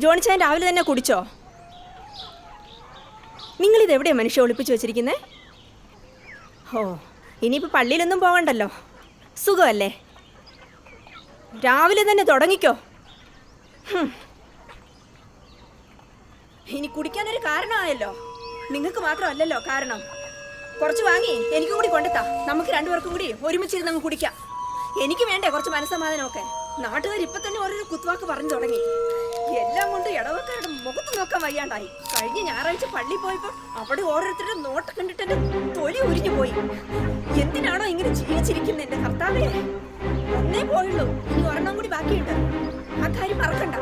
ജോണിച്ചാൻ രാവിലെ തന്നെ കുടിച്ചോ? നിങ്ങളിത് എവിടെയാണ് മനുഷ്യ ഒളിപ്പിച്ച് വെച്ചിരിക്കുന്നേ? ഓ, ഇനിയിപ്പോൾ പള്ളിയിലൊന്നും പോകണ്ടല്ലോ, സുഖമല്ലേ? രാവിലെ തന്നെ തുടങ്ങിക്കോ. ഇനി കുടിക്കാനൊരു കാരണമായല്ലോ. നിങ്ങൾക്ക് മാത്രമല്ലല്ലോ കാരണം. കുറച്ച് വാങ്ങി എനിക്കും കൂടി കൊണ്ടെത്താ. നമുക്ക് രണ്ടുപേർക്കും കൂടി ഒരുമിച്ചിരുന്ന് അങ്ങ് കുടിക്കാം. എനിക്ക് വേണ്ടേ കുറച്ച് മനസ്സമാധാനമൊക്കെ. നാട്ടുകാർ ഇപ്പൊ തന്നെ ഓരോരോ കുത്തുവാക്ക് പറഞ്ഞു തുടങ്ങി. എല്ലാം കൊണ്ട് ഇടവക്കാരുടെ മുഖത്ത് നോക്കാൻ വയ്യാണ്ടായി. കഴിഞ്ഞ ഞായറാഴ്ച പള്ളി പോയപ്പോ അവിടെ ഓരോരുത്തരുടെ നോട്ട് കണ്ടിട്ട് എന്റെ തൊലി ഉരിഞ്ഞു പോയി. എന്തിനാണോ ഇങ്ങനെ ജീവിച്ചിരിക്കുന്നത് എന്റെ കർത്താവേ? ഒന്നേ പോയുള്ളൂ, ഇനി ഒരെണ്ണം കൂടി ബാക്കിയുണ്ട്. ആ കാര്യം മറക്കണ്ട.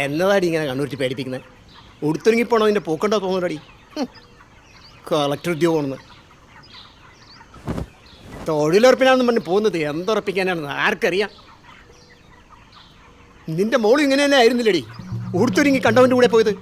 എന്നതാടി ഇങ്ങനെ കണ്ണൂരിച്ച് പേടിപ്പിക്കുന്നത്? ഉടുത്തൊരുങ്ങിപ്പോണോ അതിൻ്റെ പൂക്കണ്ടോ തോന്നുന്നടി. കളക്ടർ ഉദ്യോഗമാണെന്ന് തൊഴിലുറപ്പിനാണെന്ന് പറഞ്ഞ് പോകുന്നത് എന്തുറപ്പിക്കാനാണെന്ന് ആർക്കറിയാം. നിന്റെ മോളും ഇങ്ങനെ തന്നെ ആയിരുന്നില്ലടി ഉടുത്തൊരുങ്ങി കണ്ടവൻ്റെ കൂടെ പോയത്.